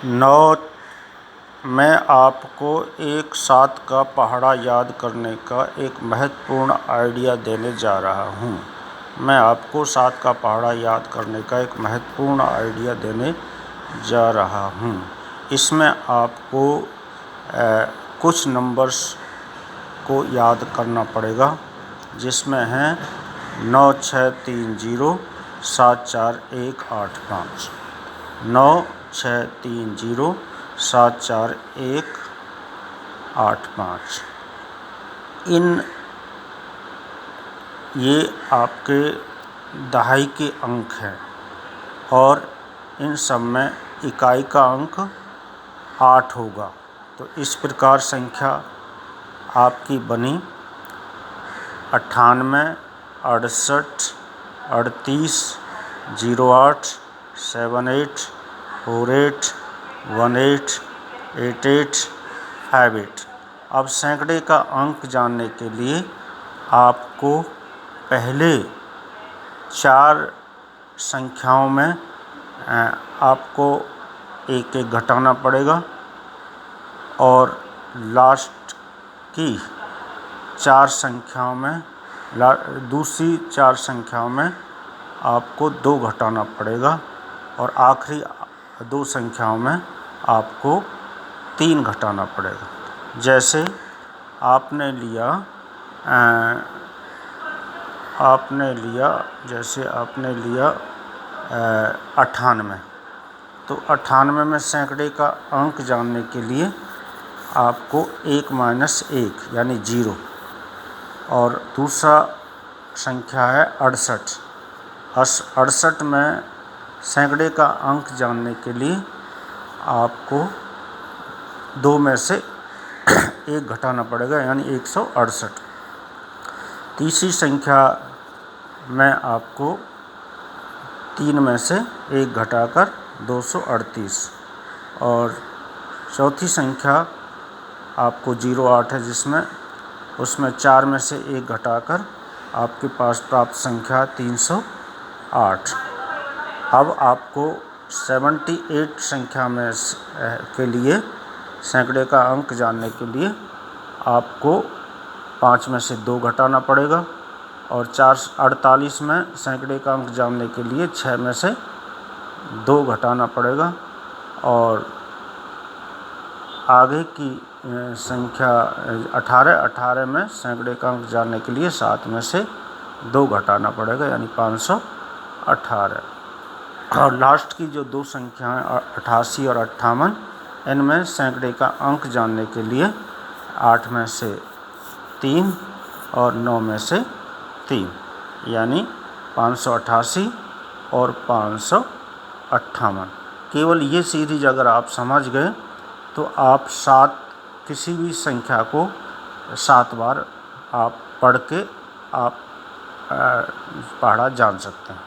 9 मैं आपको एक 7 का पहाड़ा याद करने का एक महत्वपूर्ण आइडिया देने जा रहा हूँ। मैं आपको 7 का पहाड़ा याद करने का एक महत्वपूर्ण आइडिया देने जा रहा हूँ। इसमें आपको कुछ नंबर्स को याद करना पड़ेगा, जिसमें हैं 9 6 3 0 7 4 1 8 5। 9 6 3 0 7 4 1 8 5। ये आपके दहाई के अंक हैं और इन सब में इकाई का अंक 8 होगा। तो इस प्रकार संख्या आपकी बनी 98 68 38 08 78 48 18 88 58। अब सैकड़े का अंक जानने के लिए आपको पहले 4 संख्याओं में आपको एक एक घटाना पड़ेगा और लास्ट की 4 संख्याओं में दूसरी 4 संख्याओं में आपको 2 घटाना पड़ेगा और आखिरी 2 संख्याओं में आपको 3 घटाना पड़ेगा। जैसे आपने लिया 98, तो 98 में सैकड़े का अंक जानने के लिए आपको 1 - 1 यानी 0। और दूसरा संख्या है 68। 68 में सैकड़े का अंक जानने के लिए आपको 2 में से 1 घटाना पड़ेगा यानी 168। तीसरी संख्या में आपको 3 में से 1 घटाकर 238। और चौथी संख्या आपको 08 है, उसमें 4 में से 1 घटाकर आपके पास प्राप्त संख्या 308। अब आपको 78 संख्या में के लिए सैकड़े का अंक जानने के लिए आपको 5 में से 2 घटाना पड़ेगा और 48 में सैकड़े का अंक जानने के लिए 6 में से 2 घटाना पड़ेगा और आगे की संख्या 18 में सैकड़े का अंक जानने के लिए 7 में से 2 घटाना पड़ेगा यानी 518। और लास्ट की जो 2 संख्याएं 88 और 58, इनमें सैकड़े का अंक जानने के लिए 8 में से 3 और 9 में से 3 यानी 588 और 558। केवल ये सीरीज अगर आप समझ गए तो आप किसी भी संख्या को 7 बार आप पढ़ के आप पहाड़ा जान सकते हैं।